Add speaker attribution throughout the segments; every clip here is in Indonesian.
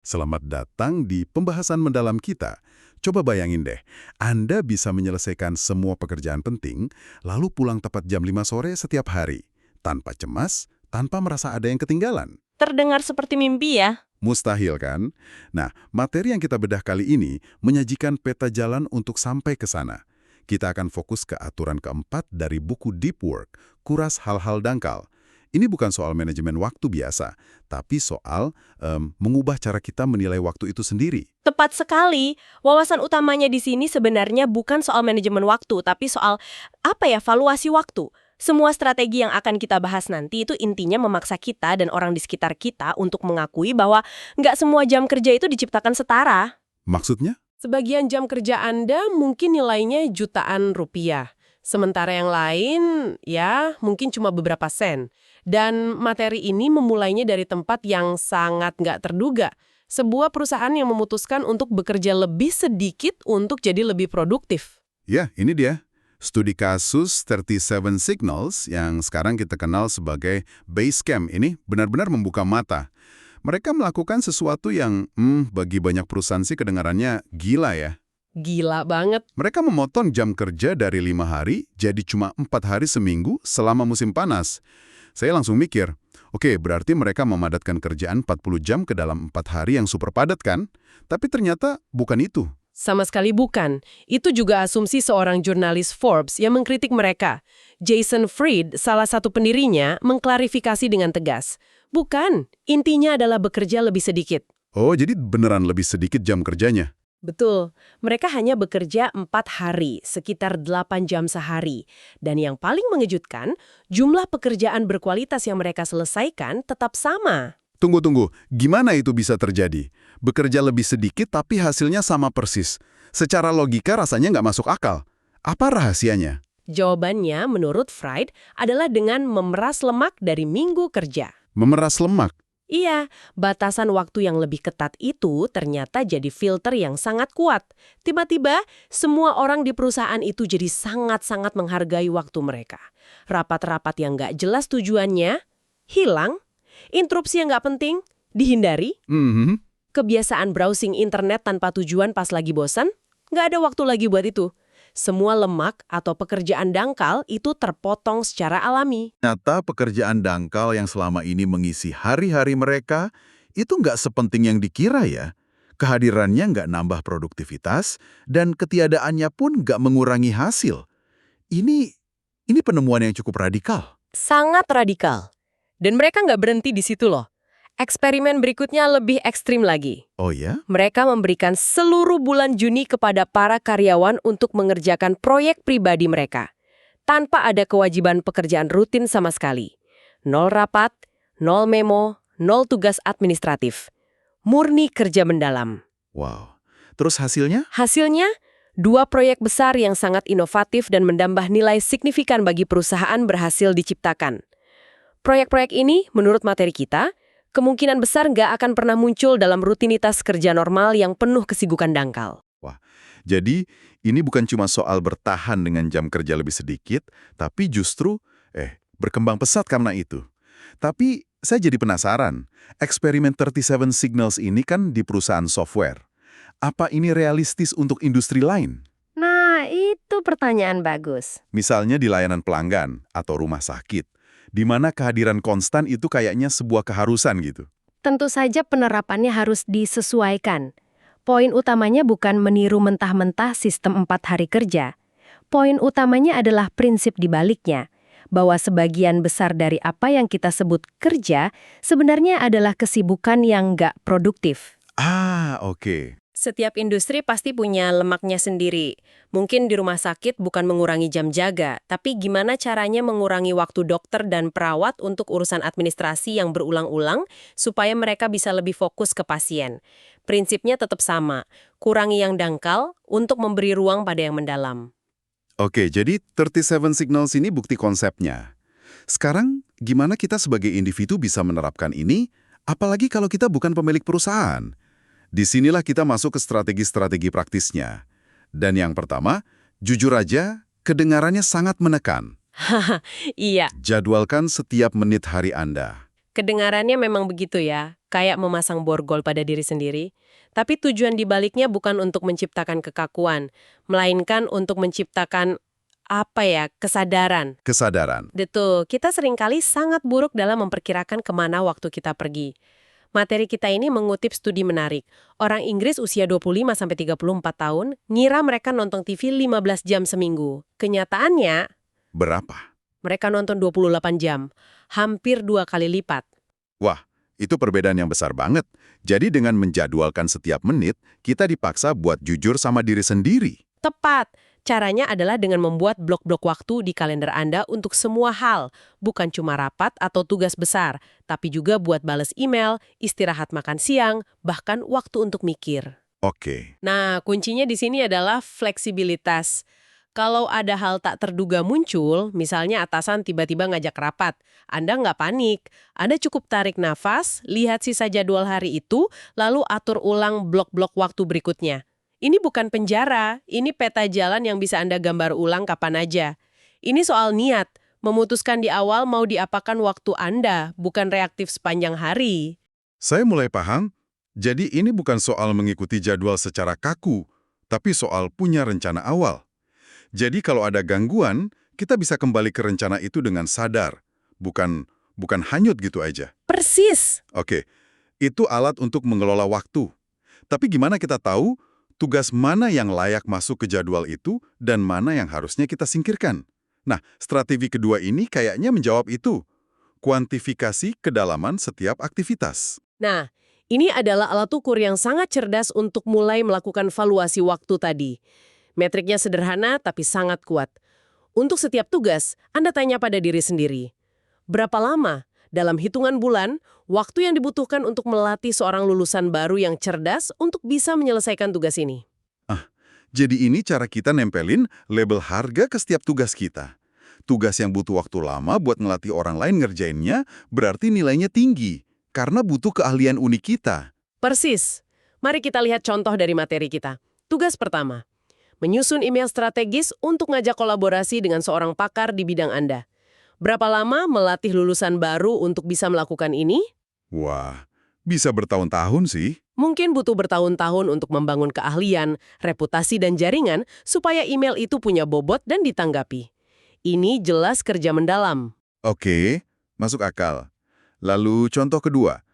Speaker 1: Selamat datang di pembahasan mendalam kita. Coba bayangin deh, Anda bisa menyelesaikan semua pekerjaan penting, lalu pulang tepat jam 5 sore setiap hari, tanpa cemas, tanpa merasa ada yang ketinggalan.
Speaker 2: Terdengar seperti mimpi ya?
Speaker 1: Mustahil kan? Nah, materi yang kita bedah kali ini menyajikan peta jalan untuk sampai ke sana. Kita akan fokus ke aturan keempat dari buku Deep Work, Kuras Hal-Hal Dangkal. Ini bukan soal manajemen waktu biasa, tapi soal mengubah cara kita menilai waktu itu sendiri.
Speaker 2: Tepat sekali. Wawasan utamanya di sini sebenarnya bukan soal manajemen waktu, tapi soal valuasi waktu. Semua strategi yang akan kita bahas nanti itu intinya memaksa kita dan orang di sekitar kita untuk mengakui bahwa nggak semua jam kerja itu diciptakan setara.
Speaker 1: Maksudnya?
Speaker 3: Sebagian jam kerja Anda mungkin nilainya jutaan rupiah. Sementara yang lain, ya mungkin cuma beberapa sen. Dan materi ini memulainya dari tempat yang sangat nggak terduga. Sebuah perusahaan yang memutuskan untuk bekerja lebih sedikit untuk jadi lebih produktif.
Speaker 1: Ya, ini dia. Studi kasus 37 Signals yang sekarang kita kenal sebagai Basecamp ini benar-benar membuka mata. Mereka melakukan sesuatu yang bagi banyak perusahaan sih kedengarannya gila ya.
Speaker 3: Gila banget.
Speaker 1: Mereka memotong jam kerja dari 5 hari jadi cuma 4 hari seminggu selama musim panas. Saya langsung mikir, oke, berarti mereka memadatkan kerjaan 40 jam ke dalam 4 hari yang super padat kan? Tapi ternyata bukan itu.
Speaker 3: Sama sekali bukan. Itu juga asumsi seorang jurnalis Forbes yang mengkritik mereka. Jason Fried, salah satu pendirinya, mengklarifikasi dengan tegas. Bukan, intinya adalah bekerja lebih sedikit.
Speaker 1: Oh, jadi beneran lebih sedikit jam kerjanya?
Speaker 3: Betul, mereka hanya bekerja 4 hari, sekitar 8 jam sehari. Dan yang paling mengejutkan, jumlah pekerjaan berkualitas yang mereka selesaikan tetap sama.
Speaker 1: Tunggu, gimana itu bisa terjadi? Bekerja lebih sedikit tapi hasilnya sama persis. Secara logika rasanya nggak masuk akal. Apa rahasianya?
Speaker 3: Jawabannya, menurut Fried, adalah dengan memeras lemak dari minggu kerja.
Speaker 1: Memeras lemak?
Speaker 3: Iya, batasan waktu yang lebih ketat itu ternyata jadi filter yang sangat kuat. Tiba-tiba, semua orang di perusahaan itu jadi sangat-sangat menghargai waktu mereka. Rapat-rapat yang nggak jelas tujuannya, hilang. Interupsi yang nggak penting, dihindari. Kebiasaan browsing internet tanpa tujuan pas lagi bosan, nggak ada waktu lagi buat itu. Semua lemak atau pekerjaan dangkal itu terpotong secara alami.
Speaker 1: Ternyata pekerjaan dangkal yang selama ini mengisi hari-hari mereka itu nggak sepenting yang dikira ya. Kehadirannya nggak nambah produktivitas dan ketiadaannya pun nggak mengurangi hasil. Ini penemuan yang cukup radikal.
Speaker 2: Sangat radikal. Dan mereka nggak berhenti di situ loh. Eksperimen berikutnya lebih ekstrim lagi.
Speaker 1: Oh ya?
Speaker 2: Mereka memberikan seluruh bulan Juni kepada para karyawan untuk mengerjakan proyek pribadi mereka. Tanpa ada kewajiban pekerjaan rutin sama sekali. 0 rapat, 0 memo, 0 tugas administratif. Murni kerja mendalam.
Speaker 1: Wow. Terus hasilnya?
Speaker 2: Hasilnya, 2 proyek besar yang sangat inovatif dan menambah nilai signifikan bagi perusahaan berhasil diciptakan. Proyek-proyek ini, menurut materi kita, kemungkinan besar nggak akan pernah muncul dalam rutinitas kerja normal yang penuh kesibukan dangkal.
Speaker 1: Wah, jadi ini bukan cuma soal bertahan dengan jam kerja lebih sedikit, tapi justru berkembang pesat karena itu. Tapi saya jadi penasaran, eksperimen 37 Signals ini kan di perusahaan software. Apa ini realistis untuk industri lain?
Speaker 2: Nah, itu pertanyaan bagus.
Speaker 1: Misalnya di layanan pelanggan atau rumah sakit, di mana kehadiran konstan itu kayaknya sebuah keharusan gitu.
Speaker 4: Tentu saja penerapannya harus disesuaikan. Poin utamanya bukan meniru mentah-mentah sistem 4 hari kerja. Poin utamanya adalah prinsip di baliknya, bahwa sebagian besar dari apa yang kita sebut kerja sebenarnya adalah kesibukan yang nggak produktif.
Speaker 1: Oke.
Speaker 2: Setiap industri pasti punya lemaknya sendiri. Mungkin di rumah sakit bukan mengurangi jam jaga, tapi gimana caranya mengurangi waktu dokter dan perawat untuk urusan administrasi yang berulang-ulang supaya mereka bisa lebih fokus ke pasien. Prinsipnya tetap sama, kurangi yang dangkal untuk memberi ruang pada yang mendalam.
Speaker 1: Oke, jadi 37 Signals ini bukti konsepnya. Sekarang, gimana kita sebagai individu bisa menerapkan ini, apalagi kalau kita bukan pemilik perusahaan? Disinilah kita masuk ke strategi-strategi praktisnya. Dan yang pertama, jujur aja, kedengarannya sangat menekan.
Speaker 2: Iya,
Speaker 1: Jadwalkan setiap menit hari Anda.
Speaker 2: kedengarannya memang begitu ya. kayak memasang borgol pada diri sendiri. Tapi tujuan dibaliknya bukan untuk menciptakan kekakuan, melainkan untuk menciptakan kesadaran.
Speaker 1: Kesadaran.
Speaker 2: Betul, kita seringkali sangat buruk dalam memperkirakan kemana waktu kita pergi. Materi kita ini mengutip studi menarik. Orang Inggris usia 25-34 tahun ngira mereka nonton TV 15 jam seminggu. Kenyataannya,
Speaker 1: Berapa?
Speaker 2: mereka nonton 28 jam, hampir 2 kali lipat.
Speaker 1: Wah, itu perbedaan yang besar banget. Jadi dengan menjadwalkan setiap menit, kita dipaksa buat jujur sama diri sendiri.
Speaker 2: Tepat. Caranya adalah dengan membuat blok-blok waktu di kalender Anda untuk semua hal, bukan cuma rapat atau tugas besar, tapi juga buat bales email, istirahat makan siang, bahkan waktu untuk mikir.
Speaker 1: Oke.
Speaker 2: Nah, kuncinya di sini adalah fleksibilitas. Kalau ada hal tak terduga muncul, misalnya atasan tiba-tiba ngajak rapat, Anda nggak panik. Anda cukup tarik nafas, lihat sisa jadwal hari itu, lalu atur ulang blok-blok waktu berikutnya. Ini bukan penjara, ini peta jalan yang bisa Anda gambar ulang kapan aja. Ini soal niat, memutuskan di awal mau diapakan waktu Anda, bukan reaktif sepanjang hari.
Speaker 1: Saya mulai paham. Jadi ini bukan soal mengikuti jadwal secara kaku, tapi soal punya rencana awal. Jadi kalau ada gangguan, kita bisa kembali ke rencana itu dengan sadar. Bukan hanyut gitu aja.
Speaker 2: Persis.
Speaker 1: Oke, itu alat untuk mengelola waktu. Tapi gimana kita tahu tugas mana yang layak masuk ke jadwal itu dan mana yang harusnya kita singkirkan? Nah, strategi kedua ini kayaknya menjawab itu. Kuantifikasi kedalaman setiap aktivitas.
Speaker 2: Nah, ini adalah alat ukur yang sangat cerdas untuk mulai melakukan valuasi waktu tadi. Metriknya sederhana tapi sangat kuat. Untuk setiap tugas, Anda tanya pada diri sendiri, berapa lama dalam hitungan bulan waktu yang dibutuhkan untuk melatih seorang lulusan baru yang cerdas untuk bisa menyelesaikan tugas ini?
Speaker 1: Jadi ini cara kita nempelin label harga ke setiap tugas kita. Tugas yang butuh waktu lama buat ngelatih orang lain ngerjainnya berarti nilainya tinggi, karena butuh keahlian unik kita.
Speaker 2: Persis. Mari kita lihat contoh dari materi kita. Tugas pertama, menyusun email strategis untuk ngajak kolaborasi dengan seorang pakar di bidang Anda. Berapa lama melatih lulusan baru untuk bisa melakukan ini?
Speaker 1: Wah, bisa bertahun-tahun sih.
Speaker 2: Mungkin butuh bertahun-tahun untuk membangun keahlian, reputasi, dan jaringan supaya email itu punya bobot dan ditanggapi. Ini jelas kerja mendalam.
Speaker 1: Oke, masuk akal. Lalu contoh kedua,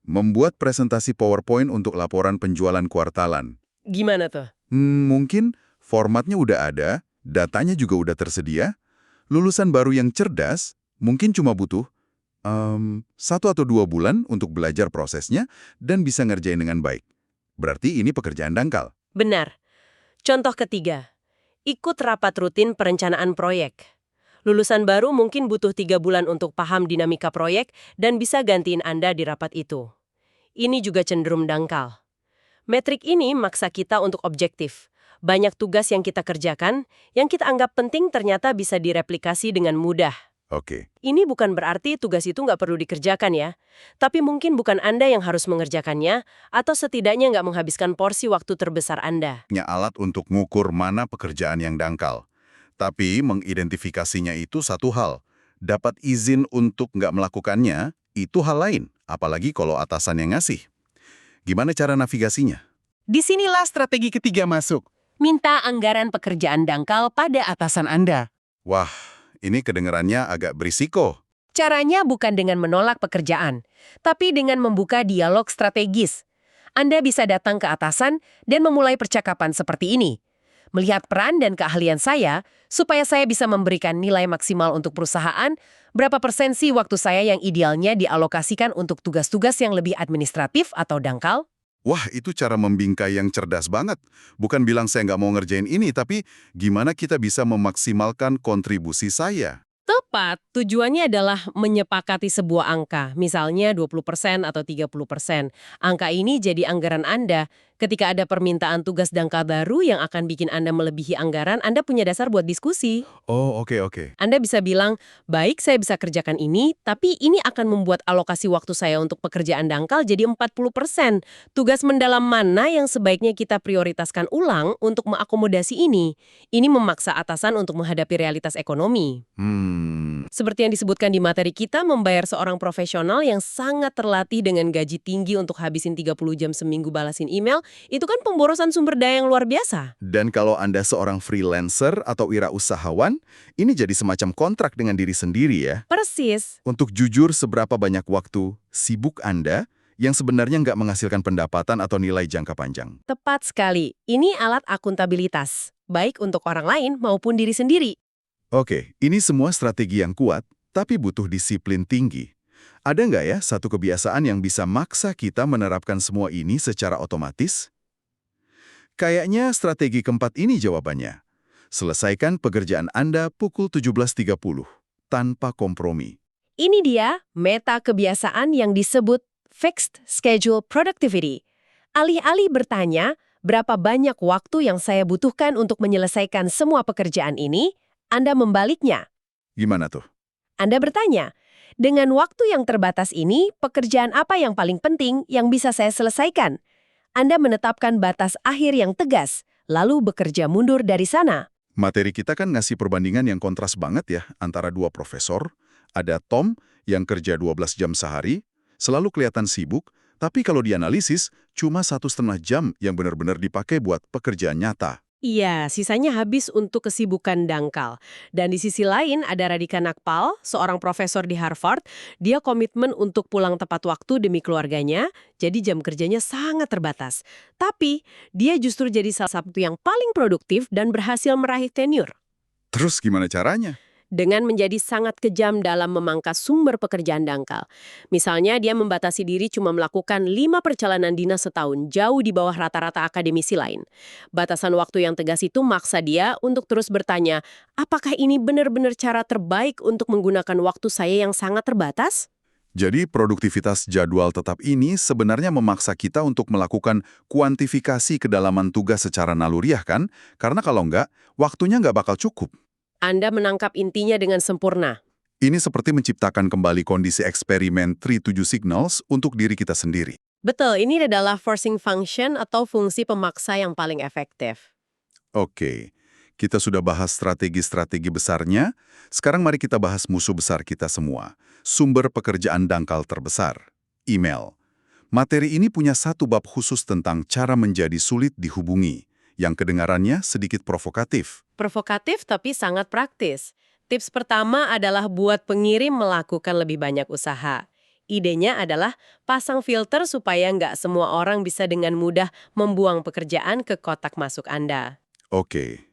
Speaker 1: membuat presentasi PowerPoint untuk laporan penjualan kuartalan.
Speaker 2: Gimana tuh?
Speaker 1: Mungkin formatnya udah ada, datanya juga udah tersedia. Lulusan baru yang cerdas mungkin cuma butuh 1 atau 2 bulan untuk belajar prosesnya dan bisa ngerjain dengan baik. Berarti ini pekerjaan dangkal.
Speaker 2: Benar. Contoh ketiga, ikut rapat rutin perencanaan proyek. Lulusan baru mungkin butuh 3 bulan untuk paham dinamika proyek dan bisa gantiin Anda di rapat itu. Ini juga cenderung dangkal. Metrik ini maksa kita untuk objektif. Banyak tugas yang kita kerjakan, yang kita anggap penting ternyata bisa direplikasi dengan mudah.
Speaker 1: Oke.
Speaker 2: Ini bukan berarti tugas itu nggak perlu dikerjakan ya. Tapi mungkin bukan Anda yang harus mengerjakannya, atau setidaknya nggak menghabiskan porsi waktu terbesar Anda.
Speaker 1: Punya alat untuk ngukur mana pekerjaan yang dangkal. Tapi mengidentifikasinya itu satu hal. Dapat izin untuk nggak melakukannya, itu hal lain. Apalagi kalau atasan yang ngasih. Gimana cara navigasinya?
Speaker 5: Disinilah strategi ketiga masuk. Minta anggaran pekerjaan dangkal pada atasan Anda.
Speaker 1: Wah, ini kedengarannya agak berisiko.
Speaker 3: Caranya bukan dengan menolak pekerjaan, tapi dengan membuka dialog strategis. Anda bisa datang ke atasan dan memulai percakapan seperti ini. Melihat peran dan keahlian saya, supaya saya bisa memberikan nilai maksimal untuk perusahaan, berapa persen sih waktu saya yang idealnya dialokasikan untuk tugas-tugas yang lebih administratif atau dangkal?
Speaker 1: Wah, itu cara membingkai yang cerdas banget. Bukan bilang saya nggak mau ngerjain ini, tapi gimana kita bisa memaksimalkan kontribusi saya?
Speaker 2: Tepat, tujuannya adalah menyepakati sebuah angka, misalnya 20% atau 30%. Angka ini jadi anggaran Anda.
Speaker 3: Ketika ada permintaan tugas dangkal baru yang akan bikin Anda melebihi anggaran, Anda punya dasar buat diskusi.
Speaker 1: Oh, oke.
Speaker 3: Anda bisa bilang, baik saya bisa kerjakan ini, tapi ini akan membuat alokasi waktu saya untuk pekerjaan dangkal jadi 40%. Tugas mendalam mana yang sebaiknya kita prioritaskan ulang untuk mengakomodasi ini? Ini memaksa atasan untuk menghadapi realitas ekonomi. Seperti yang disebutkan di materi kita, membayar seorang profesional yang sangat terlatih dengan gaji tinggi untuk habisin 30 jam seminggu balasin email, itu kan pemborosan sumber daya yang luar biasa.
Speaker 1: Dan kalau Anda seorang freelancer atau wirausahawan, ini jadi semacam kontrak dengan diri sendiri ya.
Speaker 3: Persis.
Speaker 1: Untuk jujur seberapa banyak waktu sibuk Anda yang sebenarnya nggak menghasilkan pendapatan atau nilai jangka panjang.
Speaker 3: Tepat sekali. Ini alat akuntabilitas, baik untuk orang lain maupun diri sendiri.
Speaker 1: Oke, ini semua strategi yang kuat, tapi butuh disiplin tinggi. Ada nggak ya satu kebiasaan yang bisa maksa kita menerapkan semua ini secara otomatis? Kayaknya strategi keempat ini jawabannya. Selesaikan pekerjaan Anda pukul 17.30, tanpa kompromi.
Speaker 3: Ini dia meta kebiasaan yang disebut Fixed Schedule Productivity. Alih-alih bertanya, berapa banyak waktu yang saya butuhkan untuk menyelesaikan semua pekerjaan ini, Anda membaliknya.
Speaker 1: Gimana tuh?
Speaker 3: Anda bertanya, dengan waktu yang terbatas ini, pekerjaan apa yang paling penting yang bisa saya selesaikan? Anda menetapkan batas akhir yang tegas, lalu bekerja mundur dari sana.
Speaker 1: Materi kita kan ngasih perbandingan yang kontras banget ya antara dua profesor. Ada Tom yang kerja 12 jam sehari, selalu kelihatan sibuk, tapi kalau dianalisis, cuma 1,5 jam yang benar-benar dipakai buat pekerjaan nyata.
Speaker 3: Iya, sisanya habis untuk kesibukan dangkal. Dan di sisi lain ada Radhika Nagpal, seorang profesor di Harvard. Dia komitmen untuk pulang tepat waktu demi keluarganya, jadi jam kerjanya sangat terbatas. Tapi, dia justru jadi salah satu yang paling produktif dan berhasil meraih tenure.
Speaker 1: Terus gimana caranya?
Speaker 3: Dengan menjadi sangat kejam dalam memangkas sumber pekerjaan dangkal. Misalnya, dia membatasi diri cuma melakukan 5 perjalanan dinas setahun, jauh di bawah rata-rata akademisi lain. Batasan waktu yang tegas itu maksa dia untuk terus bertanya, apakah ini benar-benar cara terbaik untuk menggunakan waktu saya yang sangat terbatas?
Speaker 1: Jadi produktivitas jadwal tetap ini sebenarnya memaksa kita untuk melakukan kuantifikasi kedalaman tugas secara naluriah kan? Karena kalau enggak, waktunya nggak bakal cukup.
Speaker 3: Anda menangkap intinya dengan sempurna.
Speaker 1: Ini seperti menciptakan kembali kondisi eksperimen 3-7 signals untuk diri kita sendiri.
Speaker 3: Betul, ini adalah forcing function atau fungsi pemaksa yang paling efektif.
Speaker 1: Oke, kita sudah bahas strategi-strategi besarnya. Sekarang mari kita bahas musuh besar kita semua. Sumber pekerjaan dangkal terbesar, email. Materi ini punya satu bab khusus tentang cara menjadi sulit dihubungi, yang kedengarannya sedikit provokatif.
Speaker 3: Provokatif tapi sangat praktis. Tips pertama adalah buat pengirim melakukan lebih banyak usaha. Idenya adalah pasang filter supaya nggak semua orang bisa dengan mudah membuang pekerjaan ke kotak masuk Anda.
Speaker 1: Oke.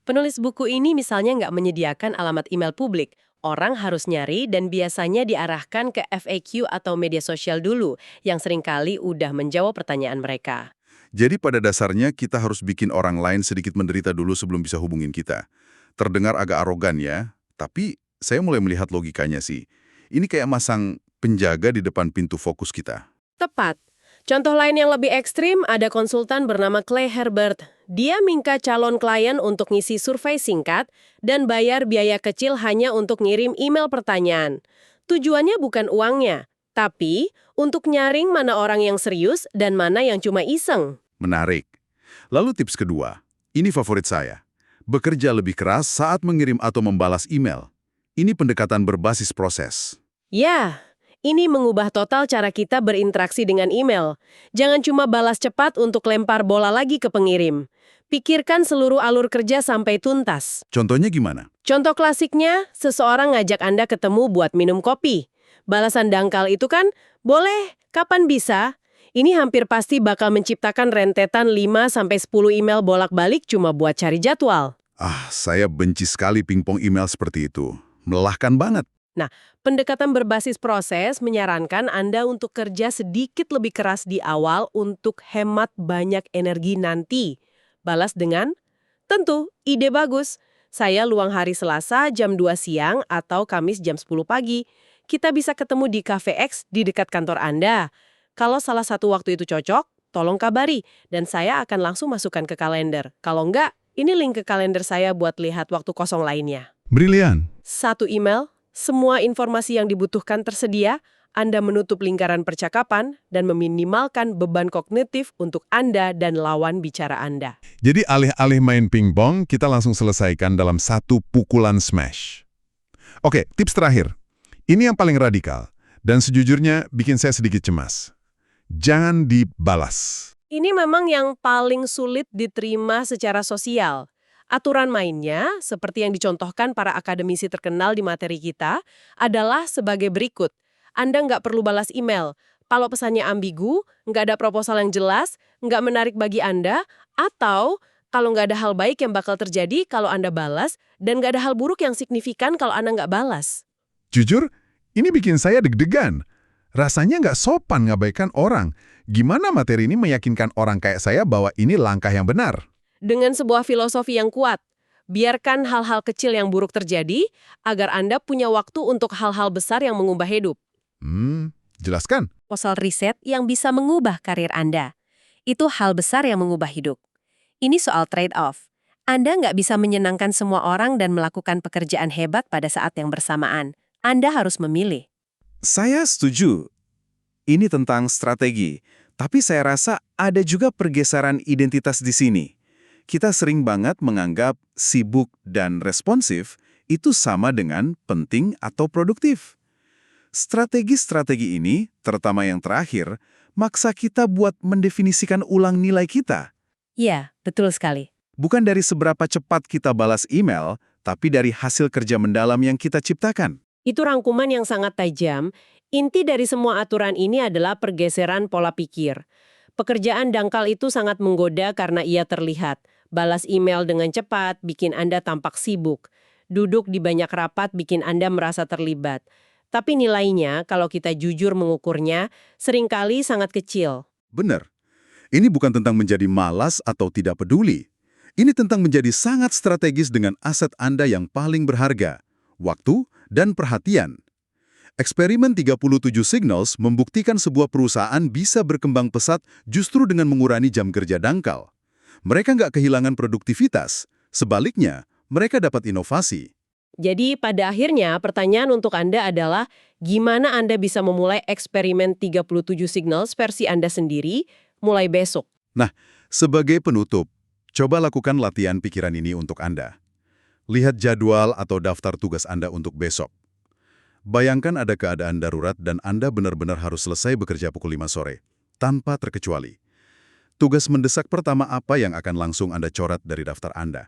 Speaker 3: Penulis buku ini misalnya nggak menyediakan alamat email publik. Orang harus nyari dan biasanya diarahkan ke FAQ atau media sosial dulu, yang seringkali udah menjawab pertanyaan mereka.
Speaker 1: Jadi pada dasarnya kita harus bikin orang lain sedikit menderita dulu sebelum bisa hubungin kita. Terdengar agak arogan ya, tapi saya mulai melihat logikanya sih. Ini kayak masang penjaga di depan pintu fokus kita.
Speaker 3: Tepat. Contoh lain yang lebih ekstrim, ada konsultan bernama Clay Herbert. Dia minta calon klien untuk ngisi survei singkat dan bayar biaya kecil hanya untuk ngirim email pertanyaan. Tujuannya bukan uangnya, tapi untuk nyaring mana orang yang serius dan mana yang cuma iseng.
Speaker 1: Menarik. Lalu tips kedua, ini favorit saya. Bekerja lebih keras saat mengirim atau membalas email. Ini pendekatan berbasis proses.
Speaker 3: Ya, ini mengubah total cara kita berinteraksi dengan email. Jangan cuma balas cepat untuk lempar bola lagi ke pengirim. Pikirkan seluruh alur kerja sampai tuntas.
Speaker 1: Contohnya gimana?
Speaker 3: Contoh klasiknya, seseorang ngajak Anda ketemu buat minum kopi. Balasan dangkal itu kan, boleh, kapan bisa? Ini hampir pasti bakal menciptakan rentetan 5-10 email bolak-balik cuma buat cari jadwal.
Speaker 1: Saya benci sekali pingpong email seperti itu. Melelahkan banget.
Speaker 3: Nah, pendekatan berbasis proses menyarankan Anda untuk kerja sedikit lebih keras di awal untuk hemat banyak energi nanti. Balas dengan, tentu, ide bagus. Saya luang hari Selasa jam 2 siang atau Kamis jam 10 pagi. Kita bisa ketemu di Cafe X di dekat kantor Anda. Kalau salah satu waktu itu cocok, tolong kabari, dan saya akan langsung masukkan ke kalender. Kalau enggak, ini link ke kalender saya buat lihat waktu kosong lainnya.
Speaker 1: Brilian.
Speaker 3: Satu email, semua informasi yang dibutuhkan tersedia, Anda menutup lingkaran percakapan dan meminimalkan beban kognitif untuk Anda dan lawan bicara Anda.
Speaker 1: Jadi alih-alih main pingpong, kita langsung selesaikan dalam satu pukulan smash. Oke, tips terakhir. Ini yang paling radikal, dan sejujurnya bikin saya sedikit cemas. Jangan dibalas.
Speaker 3: Ini memang yang paling sulit diterima secara sosial. Aturan mainnya, seperti yang dicontohkan para akademisi terkenal di materi kita, adalah sebagai berikut. Anda nggak perlu balas email. Kalau pesannya ambigu, nggak ada proposal yang jelas, nggak menarik bagi Anda, atau kalau nggak ada hal baik yang bakal terjadi kalau Anda balas, dan nggak ada hal buruk yang signifikan kalau Anda nggak balas.
Speaker 1: Jujur, ini bikin saya deg-degan. Rasanya nggak sopan ngabaikan orang. Gimana materi ini meyakinkan orang kayak saya bahwa ini langkah yang benar?
Speaker 3: Dengan sebuah filosofi yang kuat, biarkan hal-hal kecil yang buruk terjadi, agar Anda punya waktu untuk hal-hal besar yang mengubah hidup.
Speaker 1: Jelaskan.
Speaker 4: Proposal riset yang bisa mengubah karir Anda. Itu hal besar yang mengubah hidup. Ini soal trade-off. Anda nggak bisa menyenangkan semua orang dan melakukan pekerjaan hebat pada saat yang bersamaan. Anda harus memilih.
Speaker 6: Saya setuju. Ini tentang strategi. Tapi saya rasa ada juga pergeseran identitas di sini. Kita sering banget menganggap sibuk dan responsif itu sama dengan penting atau produktif. Strategi-strategi ini, terutama yang terakhir, maksa kita buat mendefinisikan ulang nilai kita.
Speaker 4: Ya, betul sekali.
Speaker 6: Bukan dari seberapa cepat kita balas email, tapi dari hasil kerja mendalam yang kita ciptakan.
Speaker 3: Itu rangkuman yang sangat tajam. Inti dari semua aturan ini adalah pergeseran pola pikir. Pekerjaan dangkal itu sangat menggoda karena ia terlihat. Balas email dengan cepat bikin Anda tampak sibuk. Duduk di banyak rapat bikin Anda merasa terlibat. Tapi nilainya, kalau kita jujur mengukurnya, seringkali sangat kecil.
Speaker 1: Benar. Ini bukan tentang menjadi malas atau tidak peduli. Ini tentang menjadi sangat strategis dengan aset Anda yang paling berharga, waktu dan perhatian. Eksperimen 37 Signals membuktikan sebuah perusahaan bisa berkembang pesat justru dengan mengurangi jam kerja dangkal. Mereka nggak kehilangan produktivitas, sebaliknya, mereka dapat inovasi.
Speaker 3: Jadi pada akhirnya pertanyaan untuk Anda adalah gimana Anda bisa memulai eksperimen 37 Signals versi Anda sendiri mulai besok.
Speaker 1: Nah, sebagai penutup, coba lakukan latihan pikiran ini untuk Anda. Lihat jadwal atau daftar tugas Anda untuk besok. Bayangkan ada keadaan darurat dan Anda benar-benar harus selesai bekerja pukul 5 sore, tanpa terkecuali. Tugas mendesak pertama apa yang akan langsung Anda coret dari daftar Anda?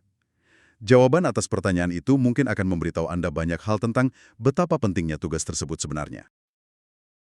Speaker 1: Jawaban atas pertanyaan itu mungkin akan memberitahu Anda banyak hal tentang betapa pentingnya tugas tersebut sebenarnya.